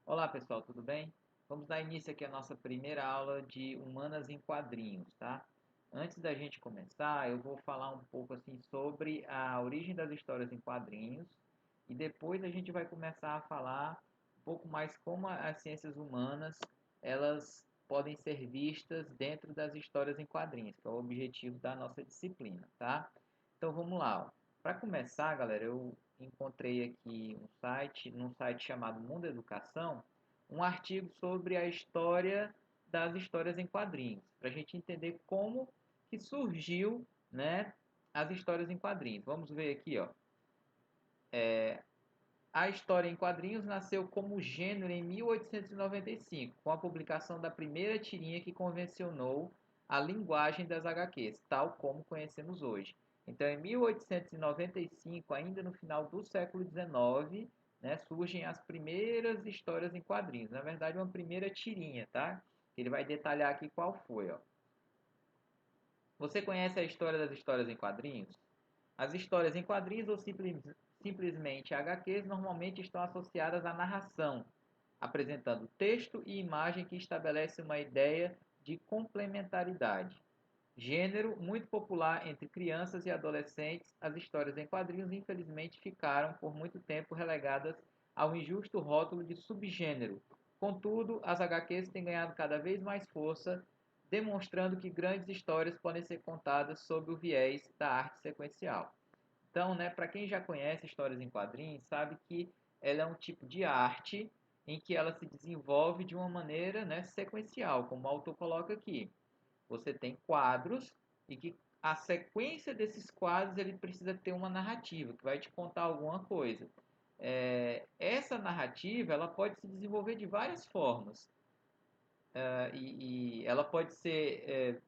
Olá pessoal, tudo bem? Vamos dar início aqui à nossa primeira aula de Humanas em Quadrinhos, tá? Antes da gente começar, eu vou falar um pouco assim sobre a origem das histórias em quadrinhos e depois a gente vai começar a falar um pouco mais como as ciências humanas elas podem ser vistas dentro das histórias em quadrinhos, que é o objetivo da nossa disciplina, tá? Então vamos lá. Para começar, galera, eu encontrei aqui num site chamado Mundo Educação, um artigo sobre a história das histórias em quadrinhos, para a gente entender como que surgiu, né, as histórias em quadrinhos. Vamos ver aqui, ó. A história em quadrinhos nasceu como gênero em 1895, com a publicação da primeira tirinha que convencionou a linguagem das HQs, tal como conhecemos hoje. Então, em 1895, ainda no final do século XIX, né, surgem as primeiras histórias em quadrinhos. Na verdade, uma primeira tirinha, tá? Ele vai detalhar aqui qual foi, ó. Você conhece a história das histórias em quadrinhos? As histórias em quadrinhos ou simplesmente HQs normalmente estão associadas à narração, apresentando texto e imagem que estabelece uma ideia de complementaridade. Gênero muito popular entre crianças e adolescentes, as histórias em quadrinhos infelizmente ficaram por muito tempo relegadas ao injusto rótulo de subgênero. Contudo, as HQs têm ganhado cada vez mais força, demonstrando que grandes histórias podem ser contadas sob o viés da arte sequencial. Então, né, para quem já conhece histórias em quadrinhos, sabe que ela é um tipo de arte em que ela se desenvolve de uma maneira, né, sequencial, como o autor coloca aqui. Você tem quadros e que a sequência desses quadros ele precisa ter uma narrativa que vai te contar alguma coisa. Essa narrativa ela pode se desenvolver de várias formas. E ela pode ser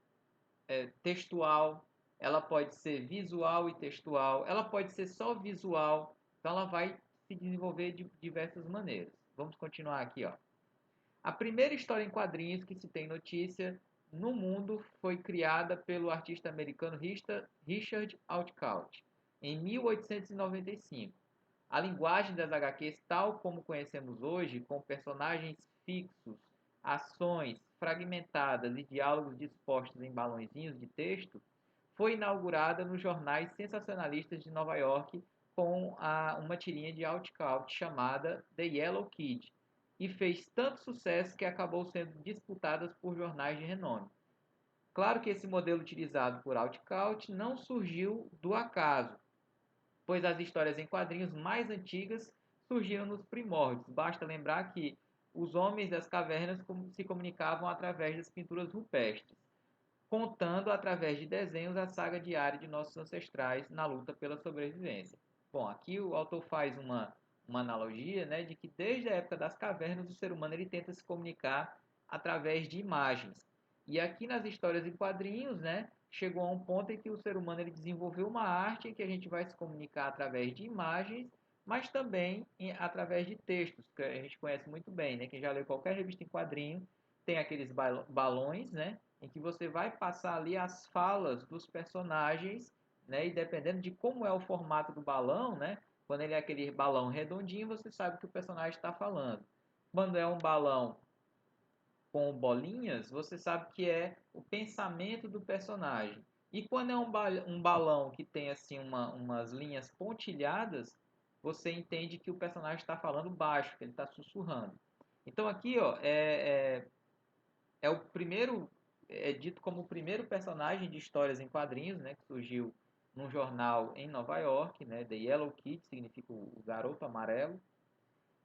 textual, ela pode ser visual e textual, ela pode ser só visual, então ela vai se desenvolver de diversas maneiras. Vamos continuar aqui, ó. A primeira história em quadrinhos que se tem notícia no mundo foi criada pelo artista americano Richard Outcault em 1895. A linguagem das HQs, tal como conhecemos hoje, com personagens fixos, ações fragmentadas e diálogos dispostos em balõezinhos de texto, foi inaugurada nos jornais sensacionalistas de Nova York com uma tirinha de Outcault chamada The Yellow Kid, e fez tanto sucesso que acabou sendo disputada por jornais de renome. Claro que esse modelo utilizado por Outcault não surgiu do acaso, pois as histórias em quadrinhos mais antigas surgiram nos primórdios. Basta lembrar que os homens das cavernas se comunicavam através das pinturas rupestres, contando através de desenhos a saga diária de nossos ancestrais na luta pela sobrevivência. Bom, aqui o autor faz uma analogia, né, de que desde a época das cavernas o ser humano ele tenta se comunicar através de imagens. E aqui nas histórias em quadrinhos, né, chegou a um ponto em que o ser humano ele desenvolveu uma arte em que a gente vai se comunicar através de imagens, mas também através de textos, que a gente conhece muito bem, né? Quem já leu qualquer revista em quadrinho tem aqueles balões, né? Em que você vai passar ali as falas dos personagens, né? E dependendo de como é o formato do balão, né? Quando ele é aquele balão redondinho, você sabe que o personagem está falando. Quando é um balão com bolinhas, você sabe que é o pensamento do personagem. E quando é um balão que tem assim umas linhas pontilhadas, você entende que o personagem está falando baixo, que ele está sussurrando. Então aqui, ó, é o primeiro, é dito como o primeiro personagem de histórias em quadrinhos, né, que surgiu num jornal em Nova York, né, The Yellow Kid, significa o garoto amarelo.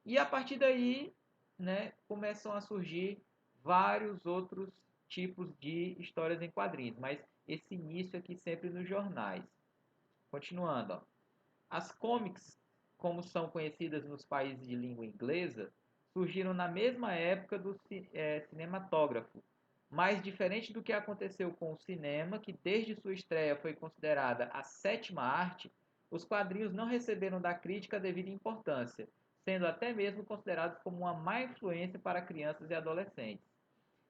E a partir daí, né, começam a surgir vários outros tipos de histórias em quadrinhos, mas esse início aqui sempre nos jornais. Continuando, ó. As comics, como são conhecidas nos países de língua inglesa, surgiram na mesma época do cinematógrafo, mas diferente do que aconteceu com o cinema, que desde sua estreia foi considerada a sétima arte, os quadrinhos não receberam da crítica a devida importância, sendo até mesmo considerados como uma má influência para crianças e adolescentes.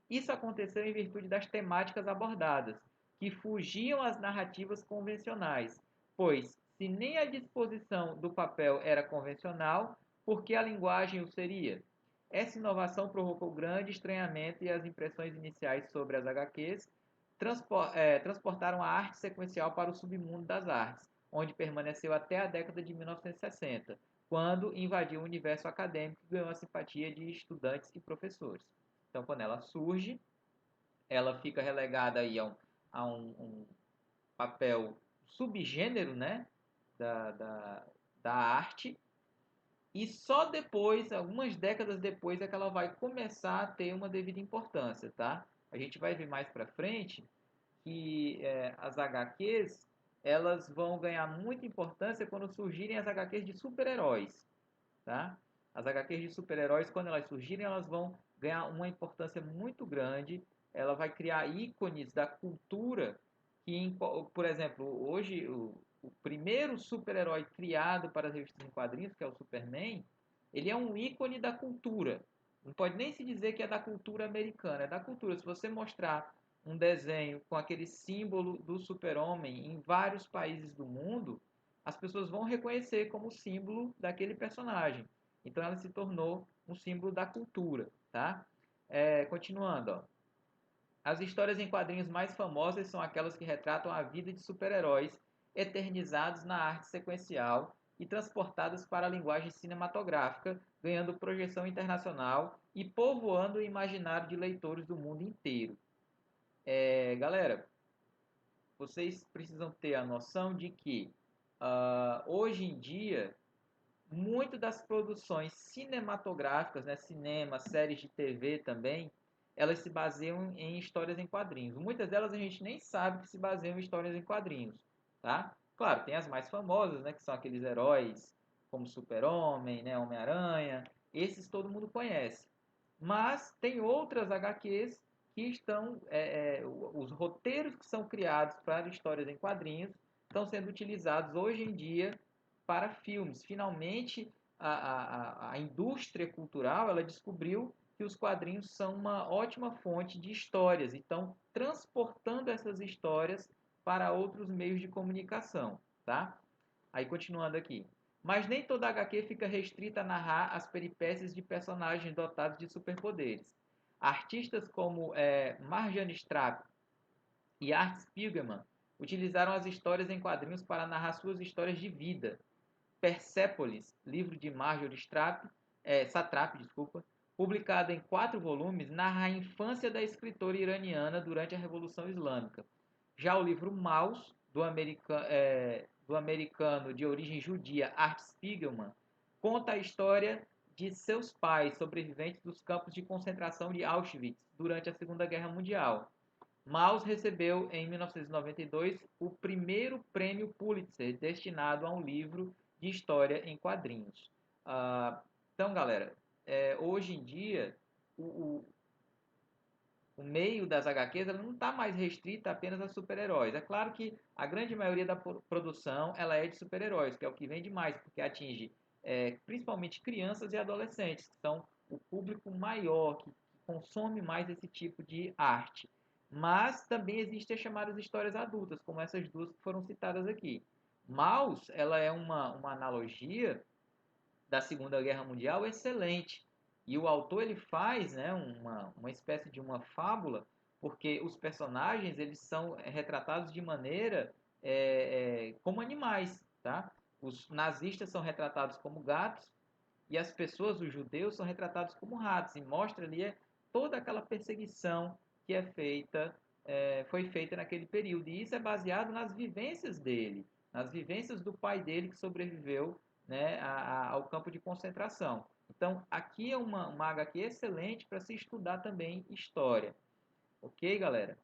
Isso aconteceu em virtude das temáticas abordadas, que fugiam às narrativas convencionais, pois, se nem a disposição do papel era convencional, por que a linguagem o seria? Essa inovação provocou grande estranhamento e as impressões iniciais sobre as HQs transportaram a arte sequencial para o submundo das artes, onde permaneceu até a década de 1960, quando invadiu o universo acadêmico e ganhou a simpatia de estudantes e professores. Então, quando ela surge, ela fica relegada aí a um papel subgênero, né, da arte, e só depois, algumas décadas depois, é que ela vai começar a ter uma devida importância, tá? A gente vai ver mais para frente que as HQs elas vão ganhar muita importância quando surgirem as HQs de super-heróis, tá? As HQs de super-heróis, quando elas surgirem, elas vão ganhar uma importância muito grande. Ela vai criar ícones da cultura que, por exemplo, hoje o primeiro super-herói criado para as revistas em quadrinhos, que é o Superman, ele é um ícone da cultura. Não pode nem se dizer que é da cultura americana, é da cultura. Se você mostrar um desenho com aquele símbolo do super-homem em vários países do mundo, as pessoas vão reconhecer como símbolo daquele personagem. Então ela se tornou um símbolo da cultura, tá? Continuando, ó. As histórias em quadrinhos mais famosas são aquelas que retratam a vida de super-heróis eternizados na arte sequencial e transportadas para a linguagem cinematográfica, ganhando projeção internacional e povoando o imaginário de leitores do mundo inteiro. Galera, vocês precisam ter a noção de que hoje em dia muito das produções cinematográficas, né, cinema, séries de TV também, elas se baseiam em histórias em quadrinhos. Muitas delas a gente nem sabe que se baseiam em histórias em quadrinhos, tá? Claro, tem as mais famosas, né, que são aqueles heróis como Super-Homem, né, Homem-Aranha, esses todo mundo conhece. Mas tem outras HQs que estão, os roteiros que são criados para histórias em quadrinhos estão sendo utilizados hoje em dia para filmes. Finalmente, a indústria cultural ela descobriu que os quadrinhos são uma ótima fonte de histórias. Então, transportando essas histórias para outros meios de comunicação, tá? Aí, continuando aqui. Mas nem toda HQ fica restrita a narrar as peripécias de personagens dotados de superpoderes. Artistas como Marjane Strapp e Art Spiegelman utilizaram as histórias em quadrinhos para narrar suas histórias de vida. Persepolis, livro de Marjorie Satrap, publicado em 4 volumes, narra a infância da escritora iraniana durante a Revolução Islâmica. Já o livro Maus, do americano de origem judia Art Spiegelman, conta a história de seus pais, sobreviventes dos campos de concentração de Auschwitz durante a Segunda Guerra Mundial. Maus recebeu, em 1992, o primeiro prêmio Pulitzer destinado a um livro de história em quadrinhos. Então, galera, hoje em dia, o, o meio das HQs ela não está mais restrita apenas a super-heróis. É claro que a grande maioria da produção ela é de super-heróis, que é o que vende mais, porque atinge principalmente crianças e adolescentes, que são o público maior, que consome mais esse tipo de arte. Mas também existem as chamadas histórias adultas, como essas duas que foram citadas aqui. Maus, ela é uma analogia da Segunda Guerra Mundial excelente. E o autor ele faz, né, uma espécie de uma fábula, porque os personagens eles são retratados de maneira como animais, tá? Os nazistas são retratados como gatos e as pessoas, os judeus, são retratados como ratos. E mostra ali toda aquela perseguição que foi feita naquele período. E isso é baseado nas vivências dele, nas vivências do pai dele que sobreviveu, né, ao campo de concentração. Então, aqui é uma HQ excelente para se estudar também história. Ok, galera?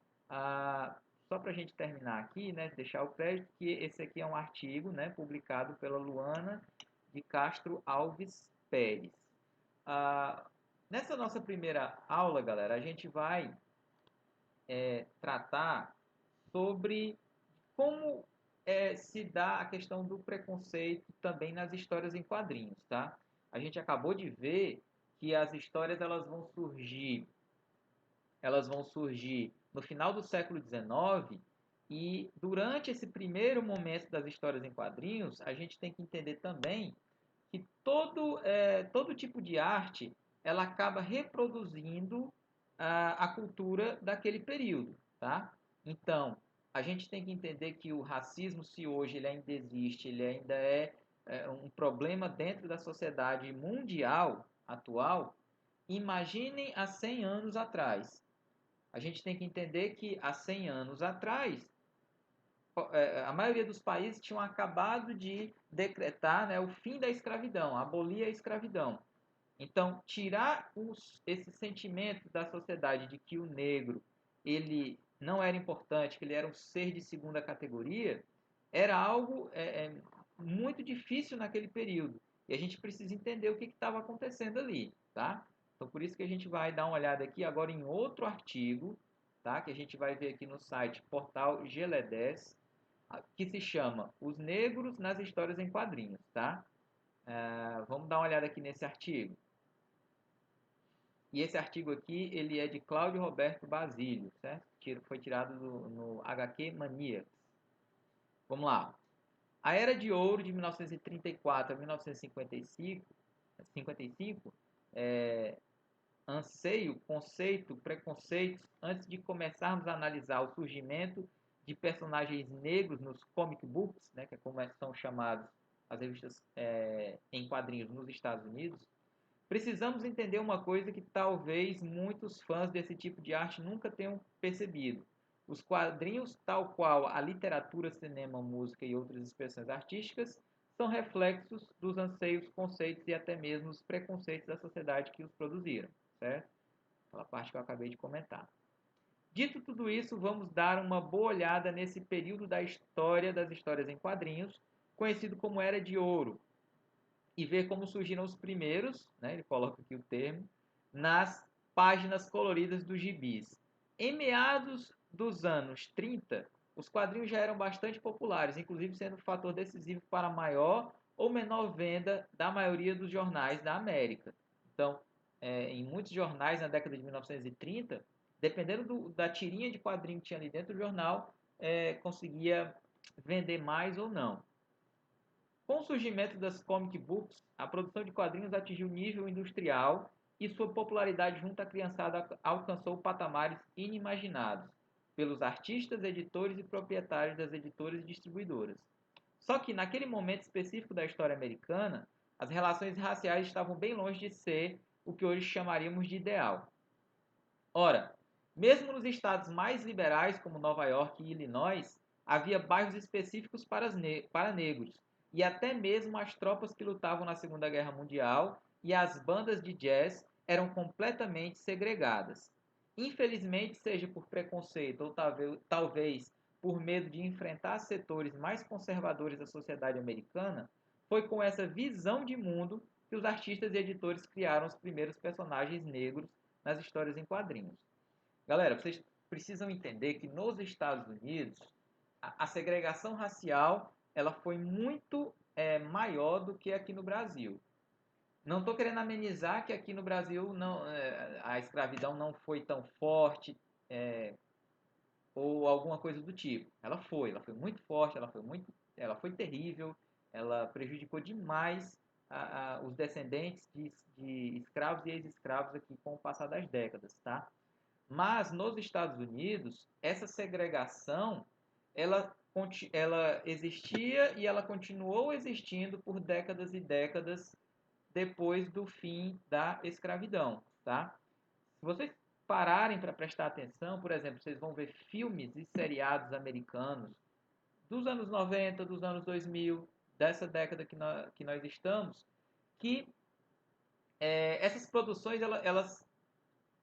Só para a gente terminar aqui, né, deixar o crédito que esse aqui é um artigo, né, publicado pela Luana de Castro Alves Pérez. Nessa nossa primeira aula, galera, a gente vai tratar sobre como se dá a questão do preconceito também nas histórias em quadrinhos, tá? A gente acabou de ver que as histórias elas vão surgir no final do século XIX e durante esse primeiro momento das histórias em quadrinhos, a gente tem que entender também que todo tipo de arte ela acaba reproduzindo a cultura daquele período, tá? Então, a gente tem que entender que o racismo, se hoje ele ainda existe, ele ainda é um problema dentro da sociedade mundial atual. Imaginem há 100 anos atrás. A gente tem que entender que há 100 anos atrás, a maioria dos países tinham acabado de decretar, né, o fim da escravidão, abolir a escravidão. Então, tirar esse sentimento da sociedade de que o negro ele não era importante, que ele era um ser de segunda categoria, era algo muito difícil naquele período. E a gente precisa entender o que estava acontecendo ali, tá? Então, por isso que a gente vai dar uma olhada aqui agora em outro artigo, tá? Que a gente vai ver aqui no site Portal G10, que se chama Os Negros nas Histórias em Quadrinhos, tá? Vamos dar uma olhada aqui nesse artigo. E esse artigo aqui, ele é de Cláudio Roberto Basílio, certo? Foi tirado no HQ Mania. Vamos lá. A Era de Ouro, de 1934 a 1955, anseio, conceito, preconceitos, antes de começarmos a analisar o surgimento de personagens negros nos comic books, né, que é como são chamados as revistas em quadrinhos nos Estados Unidos, precisamos entender uma coisa que talvez muitos fãs desse tipo de arte nunca tenham percebido. Os quadrinhos, tal qual a literatura, cinema, música e outras expressões artísticas, são reflexos dos anseios, conceitos e até mesmo os preconceitos da sociedade que os produziram, certo? Aquela parte que eu acabei de comentar. Dito tudo isso, vamos dar uma boa olhada nesse período da história das histórias em quadrinhos, conhecido como Era de Ouro, e ver como surgiram os primeiros, né, ele coloca aqui o termo, nas páginas coloridas dos gibis. Em meados dos anos 30, os quadrinhos já eram bastante populares, inclusive sendo um fator decisivo para a maior ou menor venda da maioria dos jornais da América. Então, em muitos jornais na década de 1930, dependendo da tirinha de quadrinho que tinha ali dentro do jornal, conseguia vender mais ou não. Com o surgimento das comic books, a produção de quadrinhos atingiu nível industrial e sua popularidade junto à criançada alcançou patamares inimaginados pelos artistas, editores e proprietários das editoras e distribuidoras. Só que naquele momento específico da história americana, as relações raciais estavam bem longe de ser o que hoje chamaríamos de ideal. Ora, mesmo nos estados mais liberais como Nova York e Illinois, havia bairros específicos para negros, e até mesmo as tropas que lutavam na Segunda Guerra Mundial e as bandas de jazz eram completamente segregadas. Infelizmente, seja por preconceito ou talvez por medo de enfrentar setores mais conservadores da sociedade americana, foi com essa visão de mundo que os artistas e editores criaram os primeiros personagens negros nas histórias em quadrinhos. Galera, vocês precisam entender que nos Estados Unidos a segregação racial ela foi muito maior do que aqui no Brasil. Não estou querendo amenizar que aqui no Brasil não, a escravidão não foi tão forte ou alguma coisa do tipo. Ela foi muito forte, ela foi terrível, ela prejudicou demais os descendentes de escravos e ex-escravos aqui com o passar das décadas, tá? Mas nos Estados Unidos, essa segregação ela existia e ela continuou existindo por décadas e décadas depois do fim da escravidão, tá? Se vocês pararem para prestar atenção, por exemplo, vocês vão ver filmes e seriados americanos dos anos 90, dos anos 2000, dessa década que nós estamos, que essas produções elas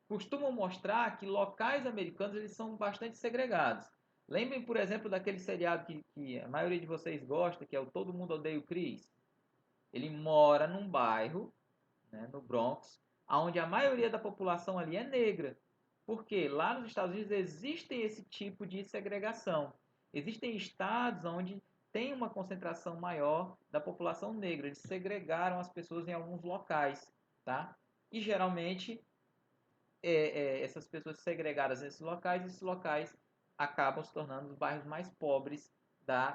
costumam mostrar que locais americanos eles são bastante segregados. Lembrem, por exemplo, daquele seriado que a maioria de vocês gosta, que é o Todo Mundo Odeia o Chris. Ele mora num bairro, né, no Bronx, onde a maioria da população ali é negra. Porque lá nos Estados Unidos existem esse tipo de segregação. Existem estados onde tem uma concentração maior da população negra. Eles segregaram as pessoas em alguns locais, tá? E geralmente essas pessoas segregadas nesses locais, esses locais acabam se tornando os bairros mais pobres da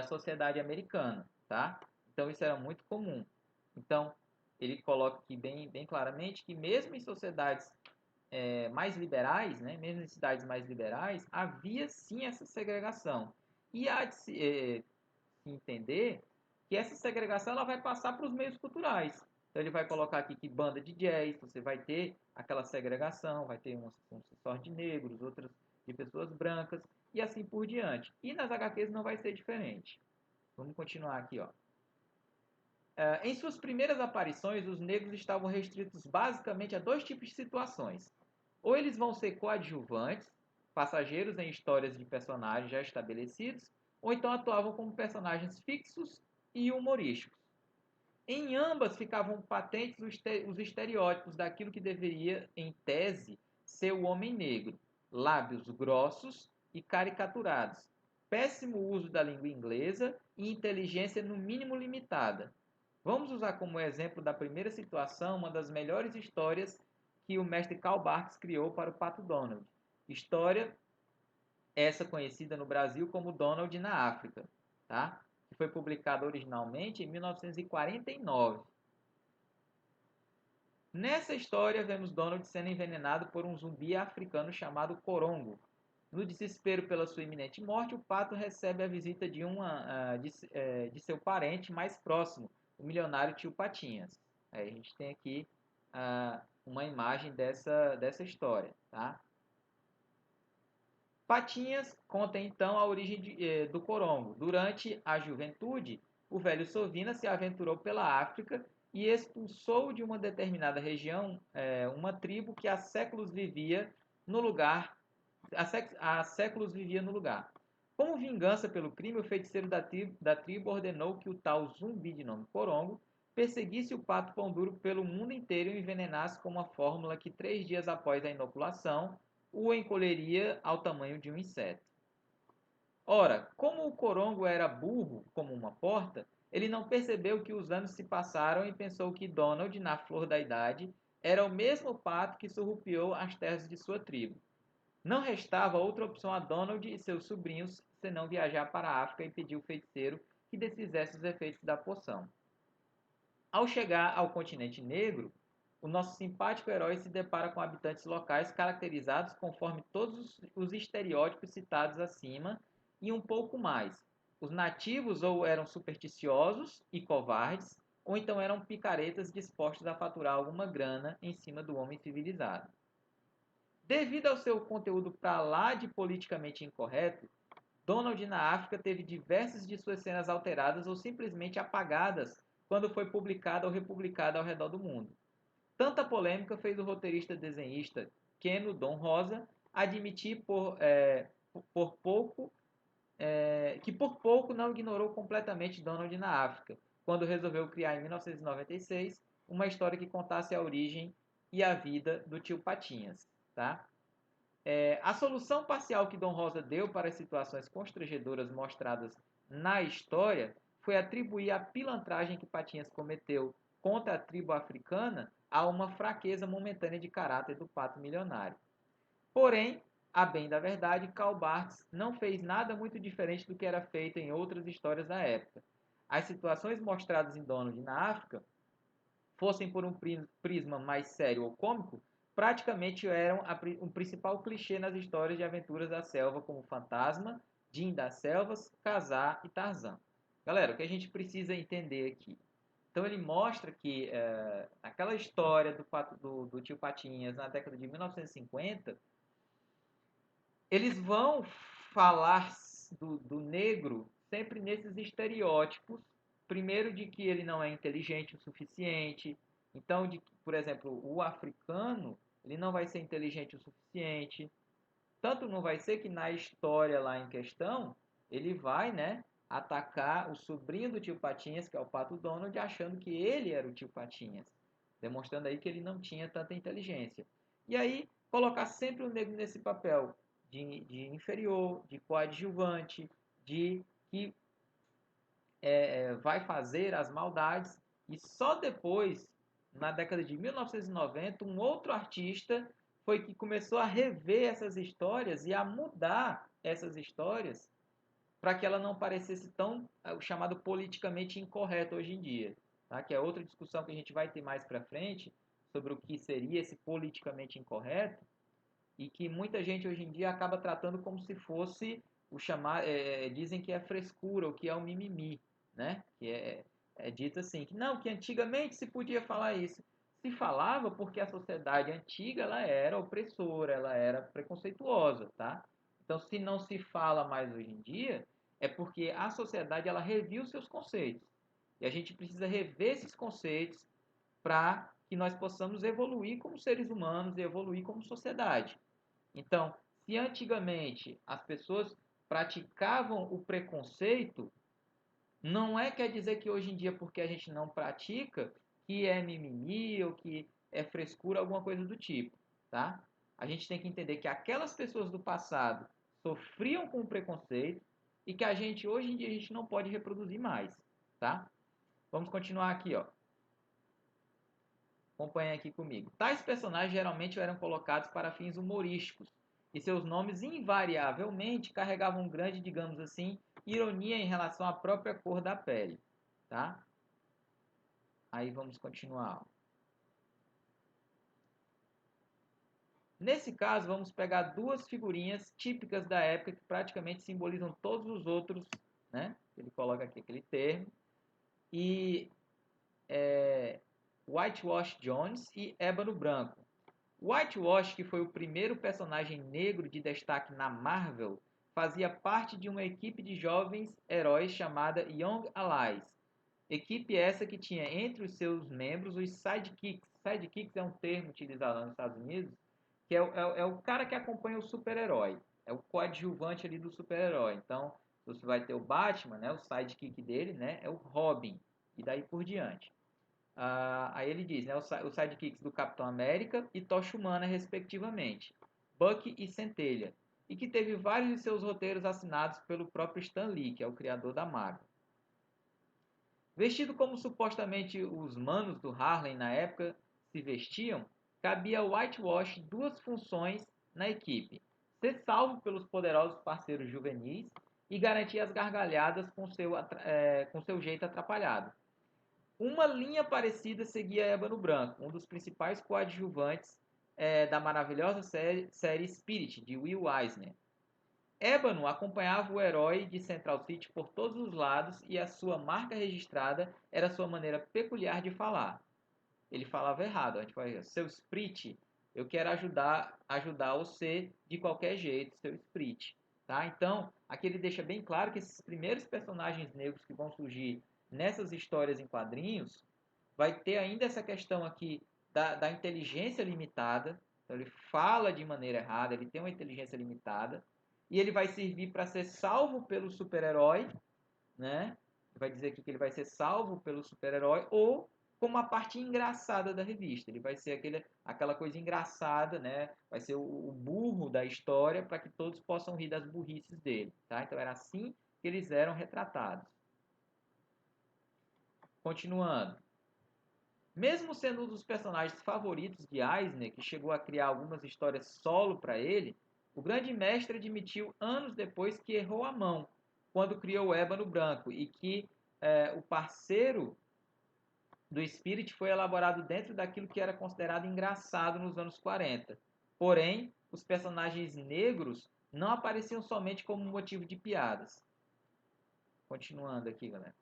sociedade americana, tá? Então isso era muito comum. Então ele coloca aqui bem claramente que mesmo em sociedades mais liberais, né, mesmo em cidades mais liberais, havia sim essa segregação. E há de se entender que essa segregação ela vai passar para os meios culturais. Então ele vai colocar aqui que banda de jazz, você vai ter aquela segregação, vai ter um só de negros, outras de pessoas brancas e assim por diante. E nas HQs não vai ser diferente. Vamos continuar aqui, ó. Em suas primeiras aparições, os negros estavam restritos basicamente a dois tipos de situações. Ou eles vão ser coadjuvantes, passageiros em histórias de personagens já estabelecidos, ou então atuavam como personagens fixos e humorísticos. Em ambas ficavam patentes os estereótipos daquilo que deveria, em tese, ser o homem negro: lábios grossos e caricaturados, péssimo uso da língua inglesa e inteligência no mínimo limitada. Vamos usar como exemplo da primeira situação uma das melhores histórias que o mestre Karl Barks criou para o Pato Donald. História essa conhecida no Brasil como Donald na África, tá? Que foi publicada originalmente em 1949. Nessa história, vemos Donald sendo envenenado por um zumbi africano chamado Corongo. No desespero pela sua iminente morte, o pato recebe a visita de seu parente mais próximo, o milionário tio Patinhas. Aí a gente tem aqui uma imagem dessa história. Tá? Patinhas conta então a origem do Corongo. Durante a juventude, o velho Sovina se aventurou pela África e expulsou de uma determinada região uma tribo que há séculos vivia no lugar. Há séculos vivia no lugar. Como vingança pelo crime, o feiticeiro da tribo ordenou que o tal zumbi de nome Corongo perseguisse o pato pão duro pelo mundo inteiro e o envenenasse com uma fórmula que 3 dias após a inoculação o encolheria ao tamanho de um inseto. Ora, como o Corongo era burro como uma porta, ele não percebeu que os anos se passaram e pensou que Donald, na flor da idade, era o mesmo pato que surrupiou as terras de sua tribo. Não restava outra opção a Donald e seus sobrinhos senão viajar para a África e pedir ao feiticeiro que desfizesse os efeitos da poção. Ao chegar ao continente negro, o nosso simpático herói se depara com habitantes locais caracterizados conforme todos os estereótipos citados acima e um pouco mais. Os nativos ou eram supersticiosos e covardes, ou então eram picaretas dispostos a faturar alguma grana em cima do homem civilizado. Devido ao seu conteúdo para lá de politicamente incorreto, Donald na África teve diversas de suas cenas alteradas ou simplesmente apagadas quando foi publicada ou republicada ao redor do mundo. Tanta polêmica fez o roteirista desenhista Keno Don Rosa admitir que por pouco não ignorou completamente Donald na África, quando resolveu criar em 1996 uma história que contasse a origem e a vida do tio Patinhas. Tá? A solução parcial que Dom Rosa deu para as situações constrangedoras mostradas na história foi atribuir a pilantragem que Patinhas cometeu contra a tribo africana a uma fraqueza momentânea de caráter do pato milionário. Porém, a bem da verdade, Karl Barks não fez nada muito diferente do que era feito em outras histórias da época. As situações mostradas em Donald na África, fossem por um prisma mais sério ou cômico, praticamente eram um principal clichê nas histórias de aventuras da selva, como Fantasma, Jim das Selvas, Kazar e Tarzan. Galera, o que a gente precisa entender aqui? Então ele mostra que aquela história do tio Patinhas na década de 1950, eles vão falar do negro sempre nesses estereótipos. Primeiro, de que ele não é inteligente o suficiente. Então, por exemplo, o africano, ele não vai ser inteligente o suficiente. Tanto não vai ser que na história lá em questão, ele vai, né, atacar o sobrinho do tio Patinhas, que é o Pato Donald, achando que ele era o tio Patinhas, demonstrando aí que ele não tinha tanta inteligência. E aí, colocar sempre o negro nesse papel de inferior, de coadjuvante, de que vai fazer as maldades, e só depois, na década de 1990, um outro artista foi que começou a rever essas histórias e a mudar essas histórias para que ela não parecesse tão o chamado politicamente incorreto hoje em dia. tá? Que é outra discussão que a gente vai ter mais para frente sobre o que seria esse politicamente incorreto e que muita gente hoje em dia acaba tratando como se fosse o chamar, dizem que é frescura, o que é o mimimi, né? Que é dito assim, que não, que antigamente se podia falar isso. Se falava porque a sociedade antiga ela era opressora, ela era preconceituosa, tá? Então, se não se fala mais hoje em dia, é porque a sociedade ela reviu seus conceitos. E a gente precisa rever esses conceitos para que nós possamos evoluir como seres humanos e evoluir como sociedade. Então, se antigamente as pessoas praticavam o preconceito, não quer dizer que hoje em dia, porque a gente não pratica, que é mimimi ou que é frescura, alguma coisa do tipo, tá? A gente tem que entender que aquelas pessoas do passado sofriam com o preconceito e que a gente, hoje em dia, a gente não pode reproduzir mais, tá? Vamos continuar aqui, ó. Acompanhe aqui comigo. Tais personagens geralmente eram colocados para fins humorísticos, e seus nomes invariavelmente carregavam grande, digamos assim, ironia em relação à própria cor da pele, tá? Aí vamos continuar. Nesse caso, vamos pegar duas figurinhas típicas da época que praticamente simbolizam todos os outros, né? Ele coloca aqui aquele termo. E Whitewash Jones e Ébano Branco. Whitewash, que foi o primeiro personagem negro de destaque na Marvel, fazia parte de uma equipe de jovens heróis chamada Young Allies. Equipe essa que tinha entre os seus membros os sidekicks. Sidekicks é um termo utilizado lá nos Estados Unidos, que é o cara que acompanha o super-herói. É o coadjuvante ali do super-herói. Então, você vai ter o Batman, né, o sidekick dele, né, é o Robin. E daí por diante. Aí ele diz, né, os sidekicks do Capitão América e Tocha Humana, respectivamente, Bucky e Centelha, e que teve vários de seus roteiros assinados pelo próprio Stan Lee, que é o criador da Marvel. Vestido como supostamente os manos do Harlem na época se vestiam, cabia ao Whitewash duas funções na equipe: ser salvo pelos poderosos parceiros juvenis e garantir as gargalhadas com seu jeito atrapalhado. Uma linha parecida seguia Ébano Branco, um dos principais coadjuvantes da maravilhosa série Spirit, de Will Eisner. Ébano acompanhava o herói de Central City por todos os lados e a sua marca registrada era sua maneira peculiar de falar. Ele falava errado, a gente fala, seu Sprit, eu quero ajudar você de qualquer jeito, seu Sprit. Tá? Então, aqui ele deixa bem claro que esses primeiros personagens negros que vão surgir nessas histórias em quadrinhos, vai ter ainda essa questão aqui da inteligência limitada. Então, ele fala de maneira errada, ele tem uma inteligência limitada, e ele vai servir para ser salvo pelo super-herói, né? Vai dizer aqui que ele vai ser salvo pelo super-herói, ou como a parte engraçada da revista. Ele vai ser aquela coisa engraçada, né? Vai ser o burro da história para que todos possam rir das burrices dele, tá? Então era assim que eles eram retratados. Continuando. Mesmo sendo um dos personagens favoritos de Eisner, que chegou a criar algumas histórias solo para ele, o grande mestre admitiu anos depois que errou a mão quando criou o Ébano Branco e que o parceiro do Spirit foi elaborado dentro daquilo que era considerado engraçado nos anos 40. Porém, os personagens negros não apareciam somente como motivo de piadas. Continuando aqui, galera.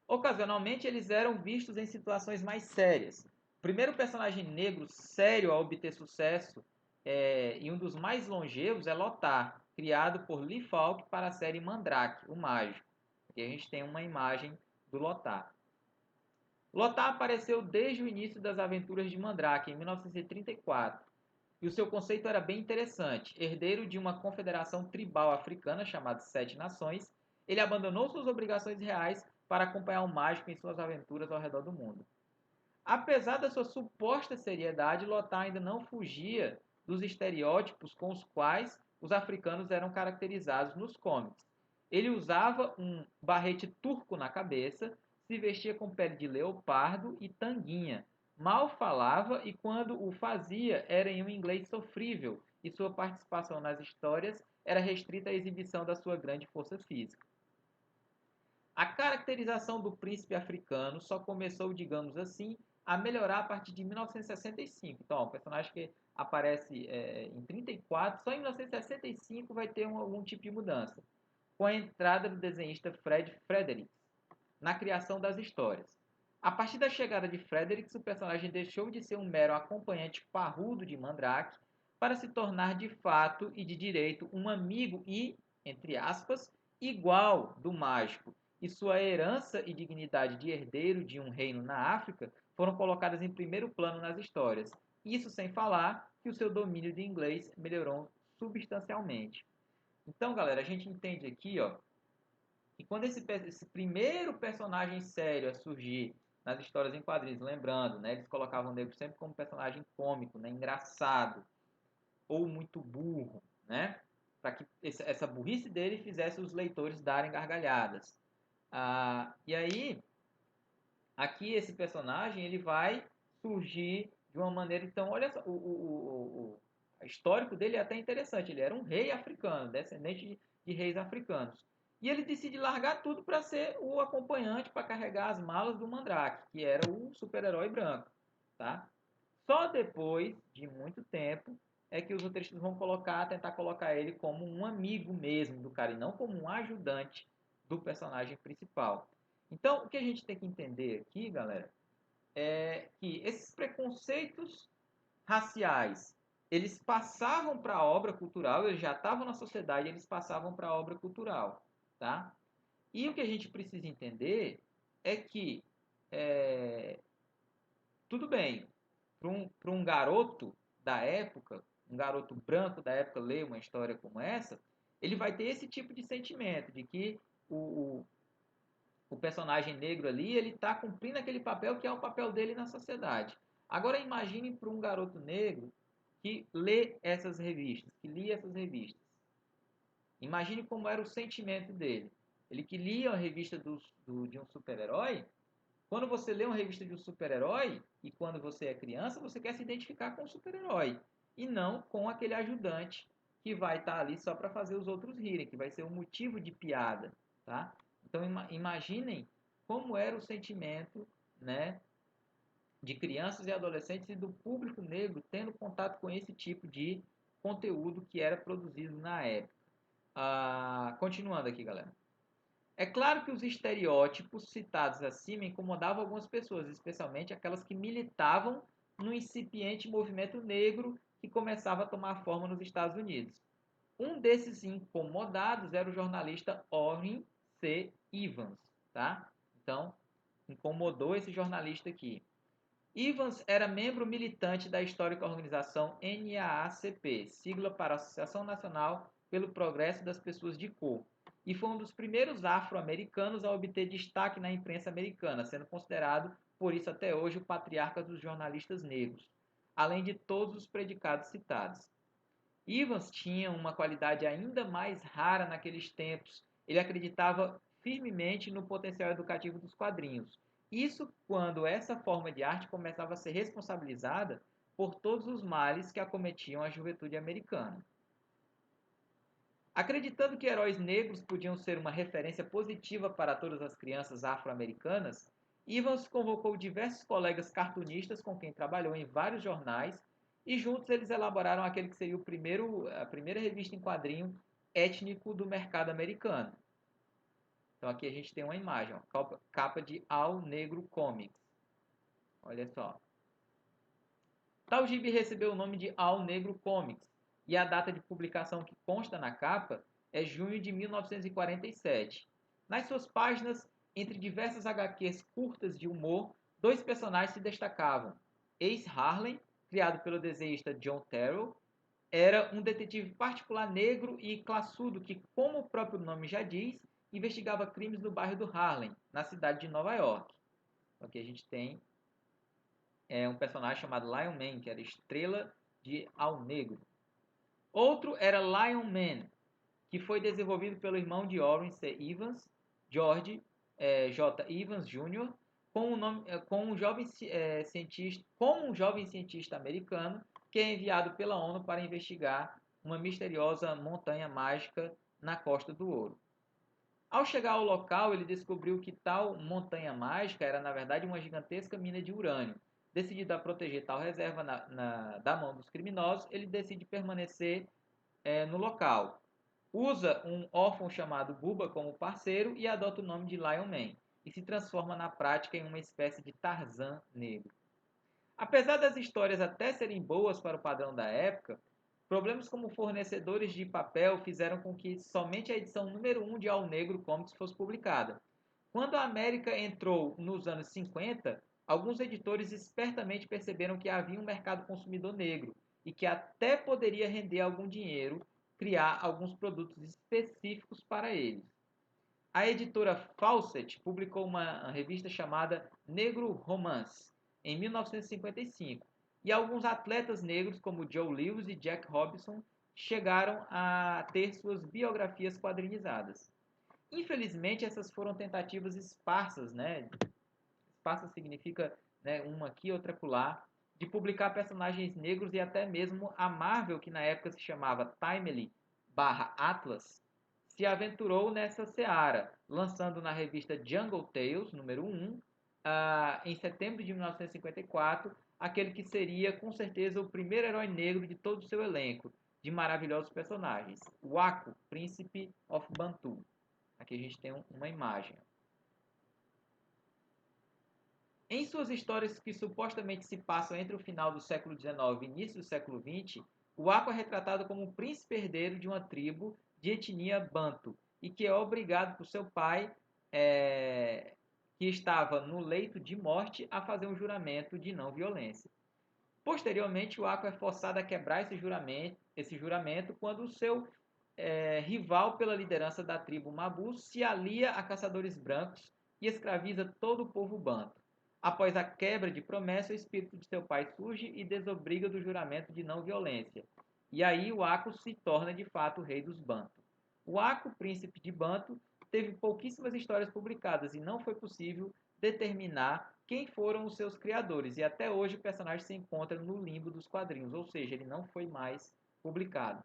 Ocasionalmente, eles eram vistos em situações mais sérias. O primeiro personagem negro sério a obter sucesso e um dos mais longevos é Lothar, criado por Lee Falk para a série Mandrake, o Mágico. Aqui a gente tem uma imagem do Lothar. Lothar apareceu desde o início das aventuras de Mandrake, em 1934, e o seu conceito era bem interessante. Herdeiro de uma confederação tribal africana chamada Sete Nações, ele abandonou suas obrigações reais para acompanhar o mágico em suas aventuras ao redor do mundo. Apesar da sua suposta seriedade, Lothar ainda não fugia dos estereótipos com os quais os africanos eram caracterizados nos cómics. Ele usava um barrete turco na cabeça, se vestia com pele de leopardo e tanguinha, mal falava e quando o fazia era em um inglês sofrível e sua participação nas histórias era restrita à exibição da sua grande força física. A caracterização do príncipe africano só começou, digamos assim, a melhorar a partir de 1965. Então, o personagem que aparece em 34, só em 1965 vai ter algum tipo de mudança, com a entrada do desenhista Fred Fredericks na criação das histórias. A partir da chegada de Fredericks, o personagem deixou de ser um mero acompanhante parrudo de Mandrake para se tornar de fato e de direito um amigo e, entre aspas, igual do mágico, e sua herança e dignidade de herdeiro de um reino na África foram colocadas em primeiro plano nas histórias. Isso sem falar que o seu domínio de inglês melhorou substancialmente. Então, galera, a gente entende aqui, ó, que quando esse primeiro personagem sério a surgir nas histórias em quadrinhos, lembrando, né, eles colocavam o negro sempre como personagem cômico, né, engraçado ou muito burro, né, para que essa burrice dele fizesse os leitores darem gargalhadas. E aí, aqui esse personagem ele vai surgir de uma maneira, então, olha só, o histórico dele é até interessante. Ele era um rei africano, descendente de reis africanos. E ele decide largar tudo para ser o acompanhante para carregar as malas do Mandrake, que era o super-herói branco, tá? Só depois de muito tempo é que os roteiristas vão tentar colocar ele como um amigo mesmo do cara e não como um ajudante do personagem principal. Então, o que a gente tem que entender aqui, galera, é que esses preconceitos raciais, eles passavam para a obra cultural, eles já estavam na sociedade, eles passavam para a obra cultural, tá? E o que a gente precisa entender é que é, tudo bem, para um garoto da época, um garoto branco da época ler uma história como essa, ele vai ter esse tipo de sentimento de que o personagem negro ali, ele está cumprindo aquele papel que é o papel dele na sociedade. Agora imagine para um garoto negro que lê essas revistas, que lia essas revistas. Imagine como era o sentimento dele. Ele que lia a revista de um super-herói, quando você lê uma revista de um super-herói, e quando você é criança, você quer se identificar com o super-herói, e não com aquele ajudante que vai estar ali só para fazer os outros rirem, que vai ser um motivo de piada, tá? Então imaginem como era o sentimento, né, de crianças e adolescentes e do público negro tendo contato com esse tipo de conteúdo que era produzido na época. Continuando aqui, galera. É claro que os estereótipos citados acima incomodavam algumas pessoas, especialmente aquelas que militavam no incipiente movimento negro que começava a tomar forma nos Estados Unidos. Um desses incomodados era o jornalista Orrin C. Evans, tá? Então, incomodou esse jornalista aqui. Evans era membro militante da histórica organização NAACP, sigla para Associação Nacional pelo Progresso das Pessoas de Cor, e foi um dos primeiros afro-americanos a obter destaque na imprensa americana, sendo considerado, por isso até hoje, o patriarca dos jornalistas negros, além de todos os predicados citados. Evans tinha uma qualidade ainda mais rara naqueles tempos. Ele acreditava firmemente no potencial educativo dos quadrinhos. Isso quando essa forma de arte começava a ser responsabilizada por todos os males que acometiam a juventude americana. Acreditando que heróis negros podiam ser uma referência positiva para todas as crianças afro-americanas, Evans convocou diversos colegas cartunistas com quem trabalhou em vários jornais e juntos eles elaboraram aquele que seria a primeira revista em quadrinho étnico do mercado americano. Então aqui a gente tem uma imagem, ó, capa de All Negro Comics. Olha só. Tal gibi recebeu o nome de All Negro Comics e a data de publicação que consta na capa é junho de 1947. Nas suas páginas, entre diversas HQs curtas de humor, dois personagens se destacavam. Ace Harlem, criado pelo desenhista John Terrell, era um detetive particular negro e classudo que, como o próprio nome já diz, investigava crimes no bairro do Harlem, na cidade de Nova York. Aqui a gente tem um personagem chamado Lion Man, que era estrela de Ao Negro. Outro era Lion Man, que foi desenvolvido pelo irmão de Orrin C. Evans, George J. Evans Jr., como um jovem cientista americano que é enviado pela ONU para investigar uma misteriosa montanha mágica na Costa do Ouro. Ao chegar ao local, ele descobriu que tal montanha mágica era, na verdade, uma gigantesca mina de urânio. Decidido a proteger tal reserva da mão dos criminosos, ele decide permanecer no local. Usa um órfão chamado Bubba como parceiro e adota o nome de Lion Man, e se transforma na prática em uma espécie de Tarzan negro. Apesar das histórias até serem boas para o padrão da época, problemas como fornecedores de papel fizeram com que somente a edição número 1 de Ao Negro Comics fosse publicada. Quando a América entrou nos anos 50, alguns editores espertamente perceberam que havia um mercado consumidor negro e que até poderia render algum dinheiro criar alguns produtos específicos para eles. A editora Fawcett publicou uma revista chamada Negro Romance em 1955, e alguns atletas negros como Joe Lewis e Jack Robinson chegaram a ter suas biografias quadrinizadas. Infelizmente, essas foram tentativas esparsas, né? Esparsa significa, né, uma aqui, outra acolá, de publicar personagens negros, e até mesmo a Marvel, que na época se chamava Timely /Atlas, se aventurou nessa seara, lançando na revista Jungle Tales, número 1, em setembro de 1954, aquele que seria com certeza o primeiro herói negro de todo o seu elenco, de maravilhosos personagens, Waco, Príncipe of Bantu. Aqui a gente tem uma imagem. Em suas histórias que supostamente se passam entre o final do século XIX e início do século XX, o Waco é retratado como um príncipe herdeiro de uma tribo de etnia Bantu e que é obrigado por seu pai, que estava no leito de morte, a fazer um juramento de não violência. Posteriormente, o Waco é forçado a quebrar esse juramento quando o seu rival pela liderança da tribo Mabu se alia a caçadores brancos e escraviza todo o povo banto. Após a quebra de promessa, o espírito de seu pai surge e desobriga do juramento de não violência. E aí o Ako se torna de fato o rei dos Bantu. O Ako, príncipe de Bantu, teve pouquíssimas histórias publicadas e não foi possível determinar quem foram os seus criadores. E até hoje o personagem se encontra no limbo dos quadrinhos, ou seja, ele não foi mais publicado.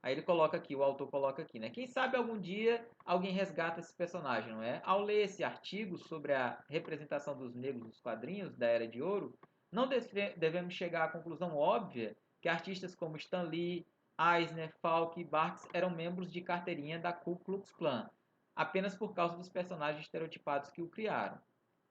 Aí ele coloca aqui, o autor coloca aqui, né? Quem sabe algum dia alguém resgata esse personagem, não é? Ao ler esse artigo sobre a representação dos negros nos quadrinhos da Era de Ouro, não devemos chegar à conclusão óbvia que artistas como Stan Lee, Eisner, Falk e Barks eram membros de carteirinha da Ku Klux Klan, apenas por causa dos personagens estereotipados que o criaram.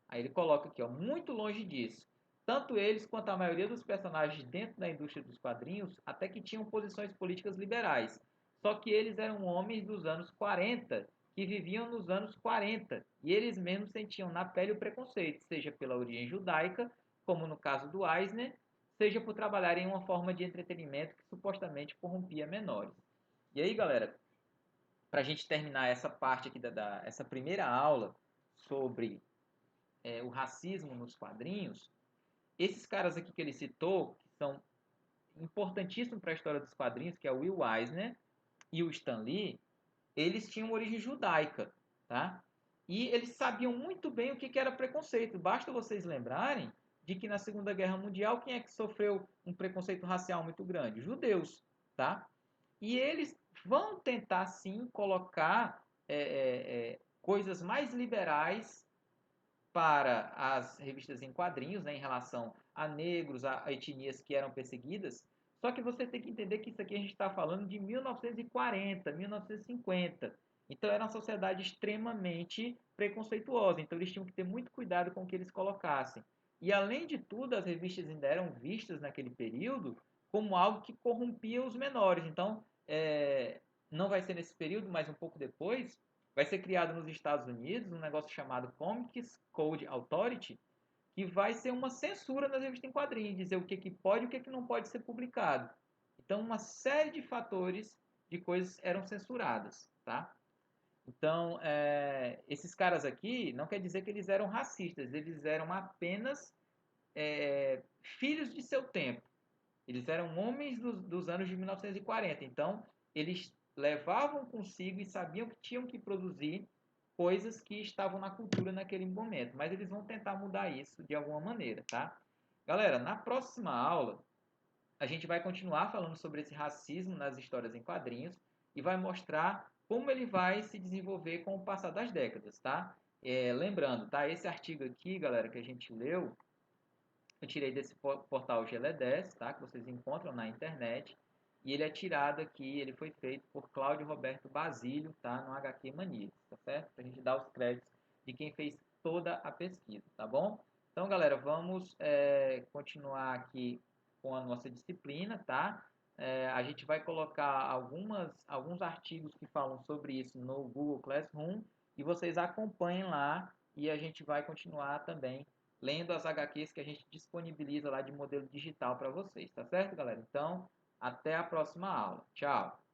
Aí ele coloca aqui, ó, muito longe disso. Tanto eles quanto a maioria dos personagens dentro da indústria dos quadrinhos até que tinham posições políticas liberais. Só que eles eram homens dos anos 40 que viviam nos anos 40 e eles mesmos sentiam na pele o preconceito, seja pela origem judaica, como no caso do Eisner, seja por trabalhar em uma forma de entretenimento que supostamente corrompia menores. E aí, galera, para a gente terminar essa parte aqui essa primeira aula sobre o racismo nos quadrinhos, esses caras aqui que ele citou, que são importantíssimos para a história dos quadrinhos, que é o Will Eisner e o Stan Lee, eles tinham origem judaica, tá? E eles sabiam muito bem o que era preconceito. Basta vocês lembrarem de que na Segunda Guerra Mundial, quem é que sofreu um preconceito racial muito grande? Judeus, tá? E eles vão tentar, sim, colocar coisas mais liberais para as revistas em quadrinhos, né, em relação a negros, a etnias que eram perseguidas. Só que você tem que entender que isso aqui a gente está falando de 1940, 1950. Então era uma sociedade extremamente preconceituosa. Então eles tinham que ter muito cuidado com o que eles colocassem. E além de tudo, as revistas ainda eram vistas naquele período como algo que corrompia os menores. Então, não vai ser nesse período, mas um pouco depois, vai ser criado nos Estados Unidos um negócio chamado Comics Code Authority, que vai ser uma censura nas revistas em quadrinhos, dizer o que pode e o que não pode ser publicado. Então, uma série de fatores de coisas eram censuradas, tá? Então, esses caras aqui, não quer dizer que eles eram racistas, eles eram apenas filhos de seu tempo. Eles eram homens dos anos de 1940, então eles levavam consigo e sabiam que tinham que produzir coisas que estavam na cultura naquele momento, mas eles vão tentar mudar isso de alguma maneira, tá? Galera, na próxima aula a gente vai continuar falando sobre esse racismo nas histórias em quadrinhos e vai mostrar como ele vai se desenvolver com o passar das décadas, tá? Lembrando, tá? Esse artigo aqui, galera, que a gente leu, eu tirei desse portal GLE10, tá? Que vocês encontram na internet. E ele é tirado aqui, ele foi feito por Cláudio Roberto Basílio, tá? No HQ Mania, tá certo? Pra gente dar os créditos de quem fez toda a pesquisa, tá bom? Então, galera, vamos continuar aqui com a nossa disciplina, tá? A gente vai colocar alguns artigos que falam sobre isso no Google Classroom e vocês acompanhem lá e a gente vai continuar também lendo as HQs que a gente disponibiliza lá de modelo digital para vocês, tá certo, galera? Então, até a próxima aula. Tchau!